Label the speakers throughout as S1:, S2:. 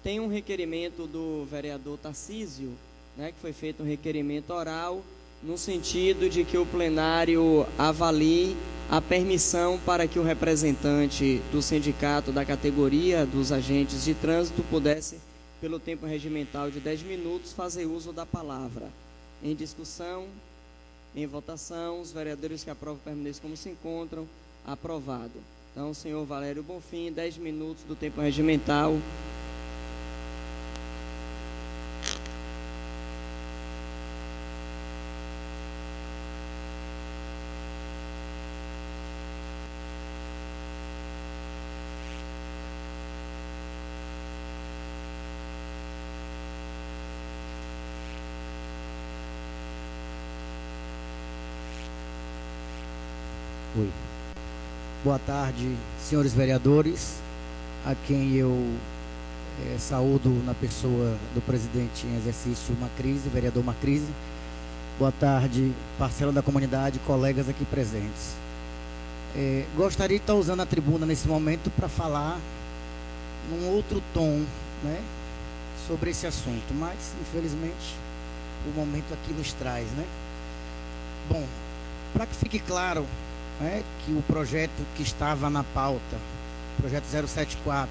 S1: Tem um requerimento do vereador Tarcísio, né, que foi feito um requerimento oral, no sentido de que o plenário avalie a permissão para que o representante do sindicato da categoria dos agentes de trânsito pudesse, pelo tempo regimental de 10 minutos, fazer uso da palavra. Em discussão, em votação, os vereadores que aprovam permaneçam como se encontram. Aprovado. Então, senhor Valério Bonfim, 10 minutos do tempo regimental.
S2: Oi. Boa tarde, senhores vereadores, a quem eu saúdo na pessoa do presidente em exercício Macrise, vereador Macrise. Boa tarde, parcela da comunidade, colegas aqui presentes. Gostaria de estar usando a tribuna nesse momento para falar num outro tom, né, sobre esse assunto, mas infelizmente o momento aqui nos traz, né? Bom, para que fique claro, que o projeto que estava na pauta, projeto 074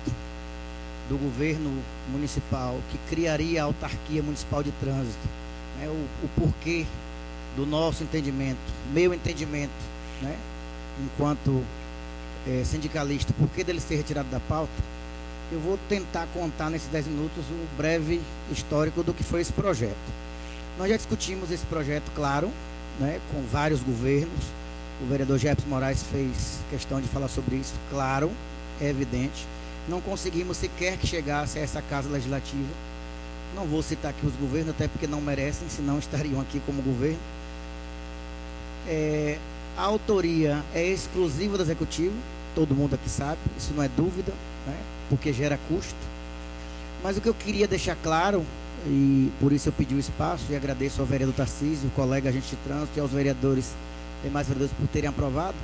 S2: do governo municipal, que criaria a autarquia municipal de trânsito, o porquê do nosso entendimento, meu entendimento, enquanto sindicalista, por que dele ser retirado da pauta, eu vou tentar contar nesses 10 minutos um breve histórico do que foi esse projeto. Nós já discutimos esse projeto, claro, com vários governos. O vereador Jefferson Moraes fez questão de falar sobre isso, claro, é evidente. Não conseguimos sequer que chegasse a essa casa legislativa. Não vou citar aqui os governos, até porque não merecem, senão estariam aqui como governo. A autoria é exclusiva do Executivo, todo mundo aqui sabe, isso não é dúvida, porque gera custo. Mas o que eu queria deixar claro, e por isso eu pedi o espaço, e agradeço ao vereador Tarcísio, o colega agente de trânsito, e aos vereadores, demais vereadores, por terem aprovado,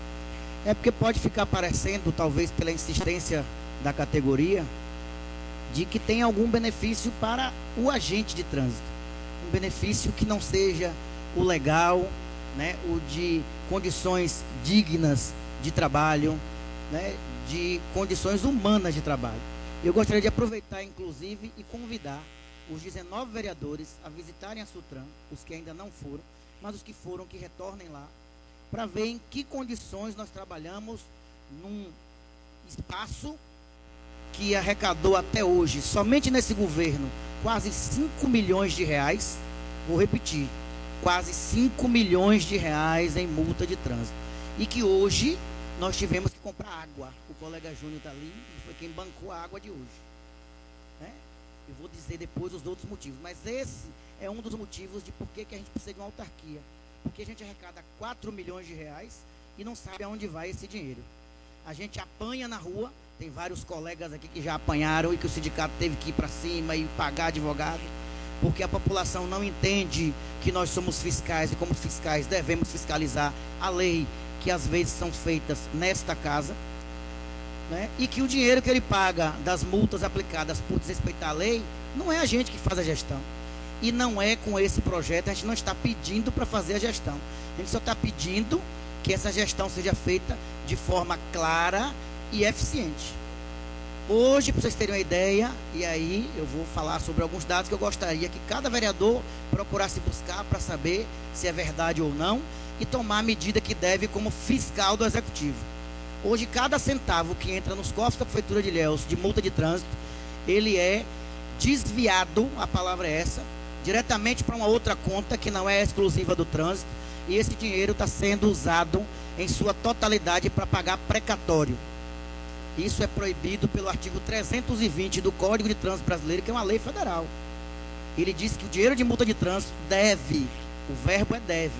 S2: é porque pode ficar parecendo, talvez pela insistência da categoria, de que tem algum benefício para o agente de trânsito. Um benefício que não seja o legal, o de condições dignas de trabalho, de condições humanas de trabalho. Eu gostaria de aproveitar, inclusive, e convidar os 19 vereadores a visitarem a Sutran, os que ainda não foram, mas os que foram, que retornem lá, para ver em que condições nós trabalhamos num espaço que arrecadou até hoje, somente nesse governo, quase 5 milhões de reais, vou repetir, quase 5 milhões de reais em multa de trânsito, e que hoje nós tivemos que comprar água. O colega Júnior está ali, e foi quem bancou a água de hoje. Eu vou dizer depois os outros motivos, mas esse é um dos motivos de por que a gente precisa de uma autarquia. Porque a gente arrecada 4 milhões de reais e não sabe aonde vai esse dinheiro. A gente apanha na rua, tem vários colegas aqui que já apanharam e que o sindicato teve que ir para cima e pagar advogado, porque a população não entende que nós somos fiscais e como fiscais devemos fiscalizar a lei que às vezes são feitas nesta casa, e que o dinheiro que ele paga das multas aplicadas por desrespeitar a lei, não é a gente que faz a gestão. E não é com esse projeto, a gente não está pedindo para fazer a gestão. A gente só está pedindo que essa gestão seja feita de forma clara e eficiente. Hoje, para vocês terem uma ideia, e aí eu vou falar sobre alguns dados que eu gostaria que cada vereador procurasse buscar para saber se é verdade ou não e tomar a medida que deve como fiscal do Executivo. Hoje, cada centavo que entra nos cofres da Prefeitura de Ilhéus de multa de trânsito, ele é desviado, a palavra é essa, diretamente para uma outra conta que não é exclusiva do trânsito, e esse dinheiro está sendo usado em sua totalidade para pagar precatório. Isso é proibido pelo artigo 320 do Código de Trânsito Brasileiro, que é uma lei federal. Ele diz que o dinheiro de multa de trânsito deve, o verbo é deve,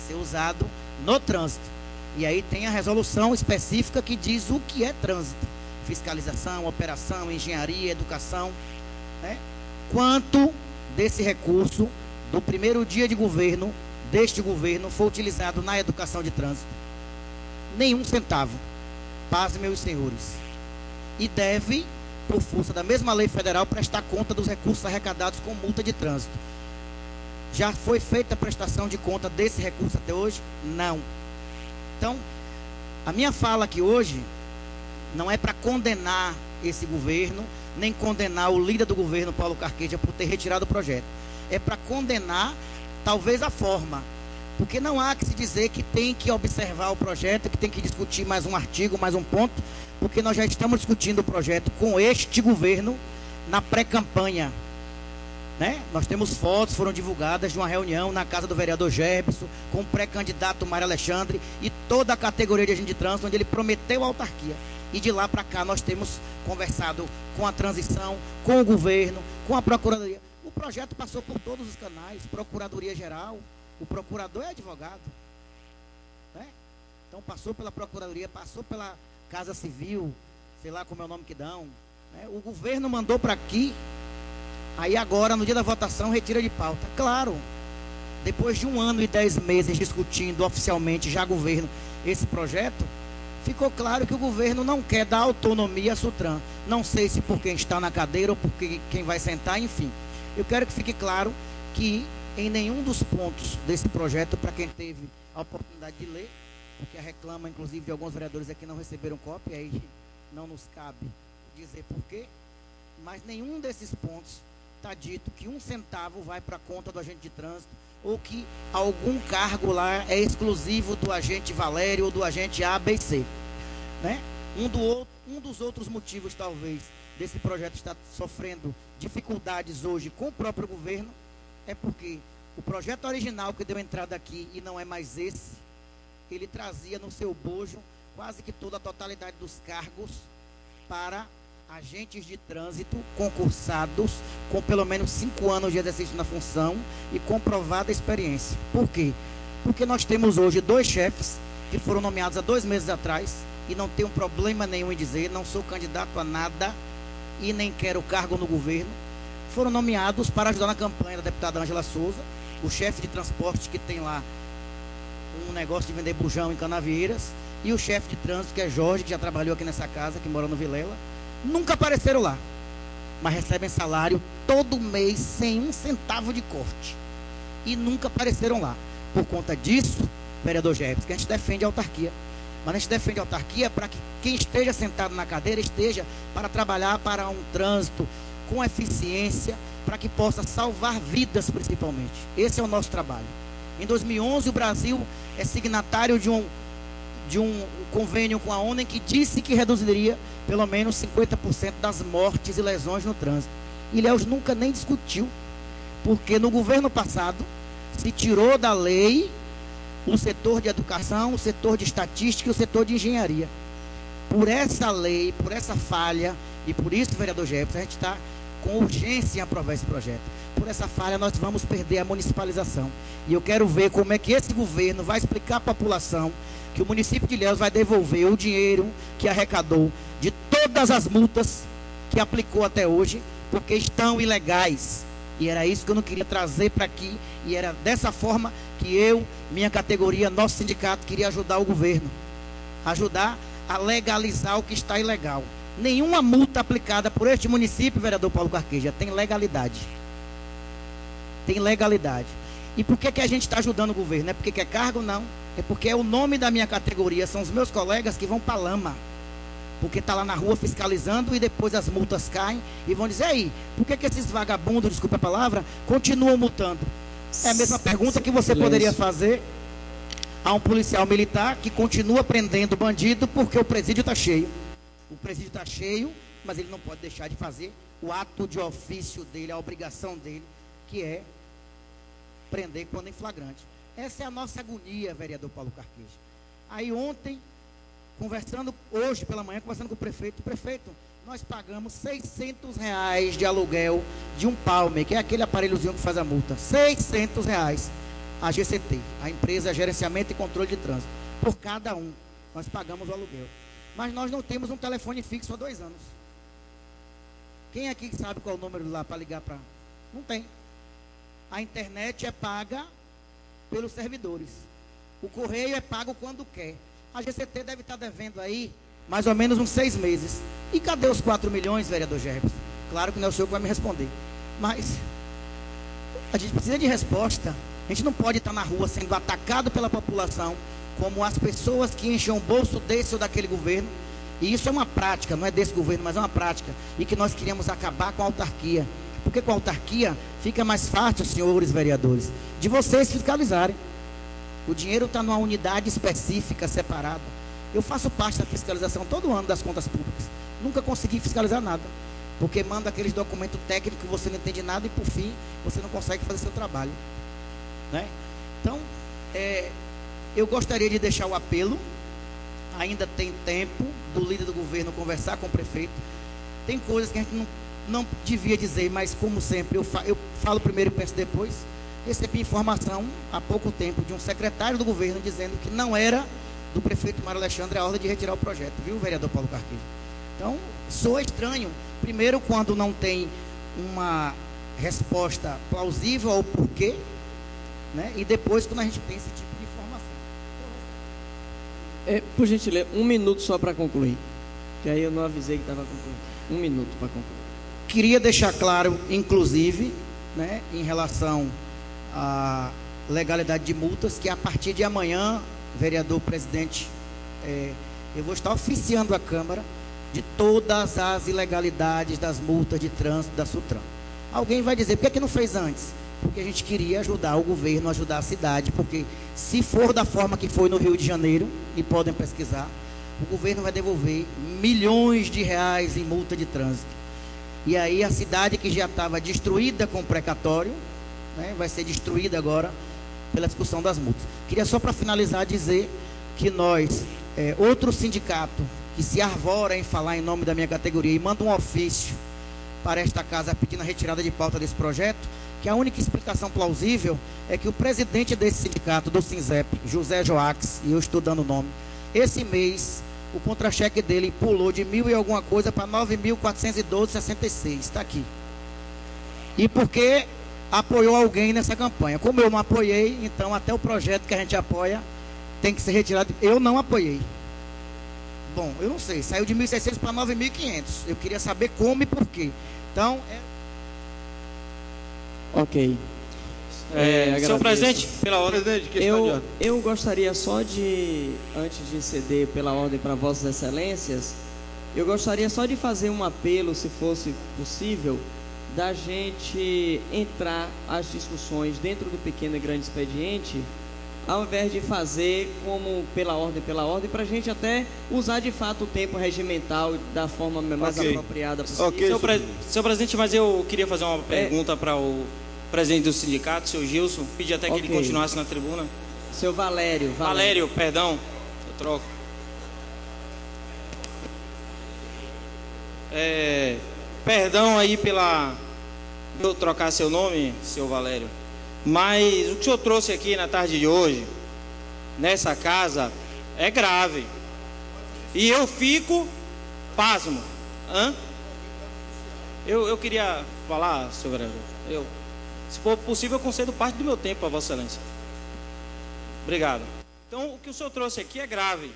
S2: ser usado no trânsito. E aí tem a resolução específica que diz o que é trânsito. Fiscalização, operação, engenharia, educação. Quanto desse recurso do primeiro dia de governo, deste governo, foi utilizado na educação de trânsito? Nenhum centavo. Paz, meus senhores. E deve por força da mesma lei federal, prestar conta dos recursos arrecadados com multa de trânsito. Já foi feita a prestação de conta desse recurso até hoje? Não. Então, a minha fala aqui hoje não é para condenar esse governo, nem condenar o líder do governo, Paulo Carqueja, por ter retirado o projeto. É para condenar, talvez, a forma. Porque não há que se dizer que tem que observar o projeto, que tem que discutir mais um artigo, mais um ponto, porque nós já estamos discutindo o projeto com este governo na pré-campanha. Né? Nós temos fotos, foram divulgadas de uma reunião na casa do vereador Gerson, com o pré-candidato Mário Alexandre e toda a categoria de agente de trânsito, onde ele prometeu a autarquia. E de lá para cá nós temos conversado com a transição, com o governo, com a Procuradoria. O projeto passou por todos os canais, Procuradoria Geral, o procurador é advogado. Né? Então passou pela Procuradoria, passou pela Casa Civil, sei lá como é o nome que dão. Né? O governo mandou para aqui. Aí agora, no dia da votação, retira de pauta. Claro, depois de 1 ano e 10 meses discutindo oficialmente, já governo, esse projeto, ficou claro que o governo não quer dar autonomia à Sutran. Não sei se por quem está na cadeira ou por quem vai sentar, enfim. Eu quero que fique claro que em nenhum dos pontos desse projeto, para quem teve a oportunidade de ler, porque a reclama, inclusive, de alguns vereadores aqui não receberam cópia, aí não nos cabe dizer por quê, mas nenhum desses pontos está dito que 1 centavo vai para a conta do agente de trânsito ou que algum cargo lá é exclusivo do agente Valério ou do agente A, B e C. Né? Um dos outros motivos, talvez, desse projeto estar sofrendo dificuldades hoje com o próprio governo é porque o projeto original que deu entrada aqui, e não é mais esse, ele trazia no seu bojo quase que toda a totalidade dos cargos para agentes de trânsito concursados com pelo menos 5 anos de exercício na função e comprovada experiência. Por quê? Porque nós temos hoje 2 chefes que foram nomeados há 2 meses atrás e não tenho problema nenhum em dizer, não sou candidato a nada e nem quero cargo no governo. Foram nomeados para ajudar na campanha da deputada Ângela Souza, o chefe de transporte que tem lá um negócio de vender bujão em Canavieiras, e o chefe de trânsito, que é Jorge, que já trabalhou aqui nessa casa, que mora no Vilela. Nunca apareceram lá, mas recebem salário todo mês sem 1 centavo de corte. E nunca apareceram lá. Por conta disso, vereador Gerson, que a gente defende a autarquia. Mas a gente defende a autarquia para que quem esteja sentado na cadeira esteja para trabalhar para um trânsito com eficiência, para que possa salvar vidas principalmente. Esse é o nosso trabalho. Em 2011, o Brasil é signatário de um convênio com a ONU que disse que reduziria pelo menos 50% das mortes e lesões no trânsito. Ilhéus nunca nem discutiu, porque no governo passado se tirou da lei o setor de educação, o setor de estatística e o setor de engenharia. Por essa lei, por essa falha, e por isso, vereador Jefferson, a gente está com urgência em aprovar esse projeto. Por essa falha, nós vamos perder a municipalização. E eu quero ver como é que esse governo vai explicar à população que o município de Ilhéus vai devolver o dinheiro que arrecadou de todas as multas que aplicou até hoje, porque estão ilegais. E era isso que eu não queria trazer para aqui, e era dessa forma que eu, minha categoria, nosso sindicato, queria ajudar o governo. Ajudar a legalizar o que está ilegal. Nenhuma multa aplicada por este município, vereador Paulo Carqueja, tem legalidade. Tem legalidade. E por que a gente está ajudando o governo? Não é porque quer cargo, não. É porque é o nome da minha categoria, são os meus colegas que vão para a lama. Porque está lá na rua fiscalizando e depois as multas caem e vão dizer, aí, por que esses vagabundos, desculpa a palavra, continuam multando? É a mesma pergunta que você poderia fazer a um policial militar que continua prendendo bandido porque o presídio está cheio. O presídio está cheio, mas ele não pode deixar de fazer o ato de ofício dele, a obrigação dele, que é prender quando em flagrante. Essa é a nossa agonia, vereador Paulo Carqueja. Aí ontem, hoje pela manhã, conversando com o prefeito, nós pagamos R$600 de aluguel de um Palmer, que é aquele aparelhozinho que faz a multa. R$600, a GCT, a empresa Gerenciamento e Controle de Trânsito, por cada um. Nós pagamos o aluguel. Mas nós não temos um telefone fixo há 2 anos. Quem aqui sabe qual é o número lá para ligar para... Não tem. A internet é paga pelos servidores. O correio é pago quando quer. A GCT deve estar devendo aí mais ou menos uns 6 meses. E cadê os 4 milhões, vereador Gerson? Claro que não é o senhor que vai me responder, mas a gente precisa de resposta. A gente não pode estar na rua sendo atacado pela população, como as pessoas que enchem o bolso desse ou daquele governo. E isso é uma prática, não é desse governo, mas é uma prática. E que nós queríamos acabar com a autarquia. Porque com a autarquia fica mais fácil, senhores vereadores, de vocês fiscalizarem. O dinheiro está numa unidade específica, separada. Eu faço parte da fiscalização todo ano das contas públicas. Nunca consegui fiscalizar nada. Porque manda aqueles documentos técnicos que você não entende nada e, por fim, você não consegue fazer seu trabalho. Né? Então, eu gostaria de deixar o apelo. Ainda tem tempo do líder do governo conversar com o prefeito. Tem coisas que a gente não devia dizer, mas como sempre, eu falo primeiro e penso depois. Recebi informação há pouco tempo de um secretário do governo dizendo que não era do prefeito Mário Alexandre a ordem de retirar o projeto, viu, vereador Paulo Carquejo? Então, soa estranho, primeiro quando não tem uma resposta plausível ao porquê, né? E depois quando a gente tem esse tipo de informação.
S1: Por gentileza, 1 minuto só para concluir, que aí eu não avisei que estava concluindo. 1 minuto para concluir.
S2: Queria deixar claro, inclusive, né, em relação à legalidade de multas, que a partir de amanhã, vereador presidente, eu vou estar oficiando a Câmara de todas as ilegalidades das multas de trânsito da Sutran. Alguém vai dizer, por que não fez antes? Porque a gente queria ajudar o governo, ajudar a cidade, porque se for da forma que foi no Rio de Janeiro, e podem pesquisar, o governo vai devolver milhões de reais em multa de trânsito. E aí a cidade que já estava destruída com o precatório, né, vai ser destruída agora pela discussão das multas. Queria só para finalizar dizer que nós, outro sindicato que se arvora em falar em nome da minha categoria e manda um ofício para esta casa pedindo a retirada de pauta desse projeto, que a única explicação plausível é que o presidente desse sindicato, do SINZEP, José Joaques, e eu estou dando o nome, esse mês o contra-cheque dele pulou de 1.000 e alguma coisa para 9.412,66, está aqui. E porque apoiou alguém nessa campanha. Como eu não apoiei, então até o projeto que a gente apoia tem que ser retirado. Eu não apoiei. Bom, eu não sei, saiu de 1.600 para 9.500. Eu queria saber como e por quê. Então,
S1: Ok.
S3: Senhor presidente, pela ordem.
S1: Eu gostaria só de, antes de ceder pela ordem para Vossas Excelências, eu gostaria só de fazer um apelo, se fosse possível, da gente entrar as discussões dentro do pequeno e grande expediente, ao invés de fazer como pela ordem, para a gente até usar de fato o tempo regimental da forma mais apropriada possível.
S3: Senhor presidente, mas eu queria fazer uma pergunta para o presidente do sindicato, seu Gilson, pedi até que ele continuasse na tribuna.
S1: Seu Valério.
S3: Valério, perdão, eu troco. Perdão aí pela eu trocar seu nome, seu Valério, mas o que o senhor trouxe aqui na tarde de hoje, nessa casa, é grave. E eu fico pasmo. Eu queria falar, senhor vereador, se for possível, eu concedo parte do meu tempo a Vossa Excelência. Obrigado. Então, o que o senhor trouxe aqui é grave.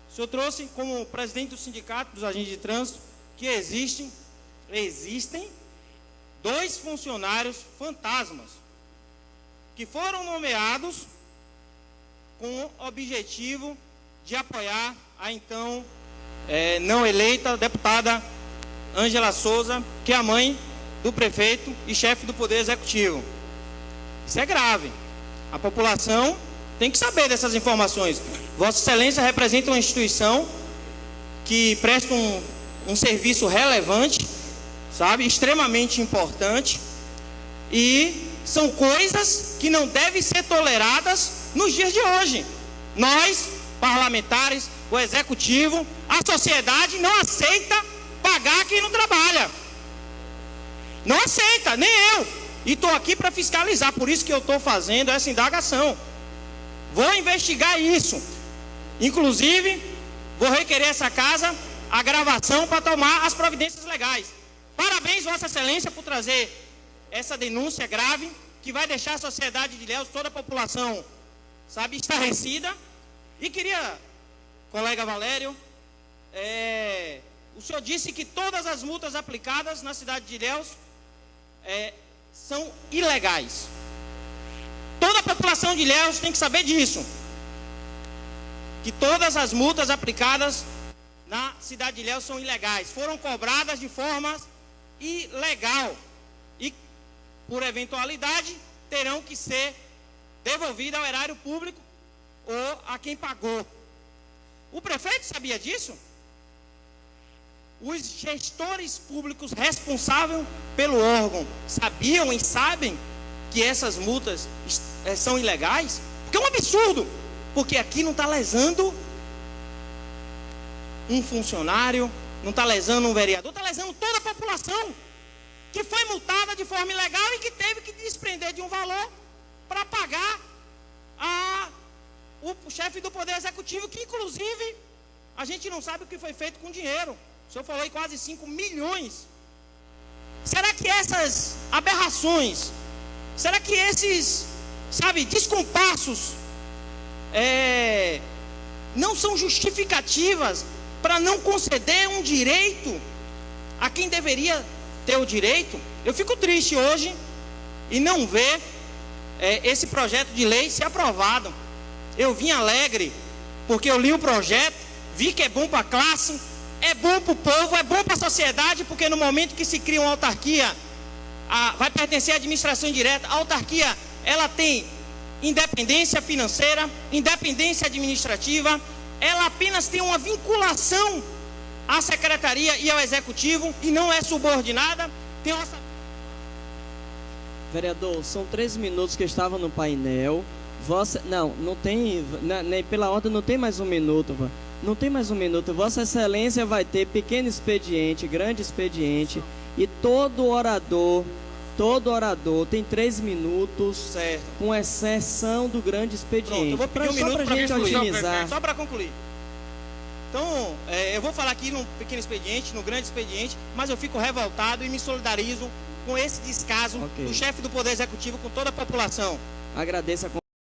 S3: O senhor trouxe como presidente do sindicato dos agentes de trânsito que existem 2 funcionários fantasmas que foram nomeados com o objetivo de apoiar a então não eleita deputada Ângela Souza, que é a mãe do prefeito e chefe do Poder Executivo. Isso é grave. A população tem que saber dessas informações. Vossa Excelência representa uma instituição que presta um serviço relevante, sabe, extremamente importante, e são coisas que não devem ser toleradas nos dias de hoje. Nós, parlamentares, o Executivo, a sociedade não aceita pagar quem não trabalha. Não aceita, nem eu. E estou aqui para fiscalizar, por isso que eu estou fazendo essa indagação. Vou investigar isso. Inclusive, vou requerer essa casa a gravação para tomar as providências legais. Parabéns, Vossa Excelência, por trazer essa denúncia grave, que vai deixar a sociedade de Ilhéus, toda a população, sabe, estarrecida. E queria, colega Valério, o senhor disse que todas as multas aplicadas na cidade de Ilhéus são ilegais. Toda a população de Ilhéus tem que saber disso. Que todas as multas aplicadas na cidade de Ilhéus são ilegais. Foram cobradas de forma ilegal. E, por eventualidade, terão que ser devolvidas ao erário público ou a quem pagou. O prefeito sabia disso? Os gestores públicos responsáveis pelo órgão sabiam e sabem que essas multas são ilegais? Porque é um absurdo. Porque aqui não está lesando um funcionário, não está lesando um vereador, está lesando toda a população que foi multada de forma ilegal e que teve que desprender de um valor para pagar o chefe do Poder Executivo, que inclusive a gente não sabe o que foi feito com o dinheiro. O senhor falou aí quase 5 milhões. Será que essas aberrações, será que esses, descompassos não são justificativas para não conceder um direito a quem deveria ter o direito? Eu fico triste hoje e não ver esse projeto de lei ser aprovado. Eu vim alegre porque eu li o projeto, vi que é bom para a classe, é bom para o povo, é bom para a sociedade, porque no momento que se cria uma autarquia, vai pertencer à administração direta. A autarquia, ela tem independência financeira, independência administrativa, ela apenas tem uma vinculação à secretaria e ao executivo e não é subordinada. Tem uma...
S1: Vereador, são 3 minutos que estavam no painel. Não tem, pela ordem não tem mais 1 minuto. Não tem mais 1 minuto. Vossa Excelência vai ter pequeno expediente, grande expediente, e todo orador tem 3 minutos, certo, com exceção do grande expediente. Pronto,
S3: eu vou pedir 1 minuto para gente
S1: otimizar.
S3: Só para concluir. Então, eu vou falar aqui no pequeno expediente, no grande expediente, mas eu fico revoltado e me solidarizo com esse descaso do chefe do Poder Executivo com toda a população.
S1: Agradeço a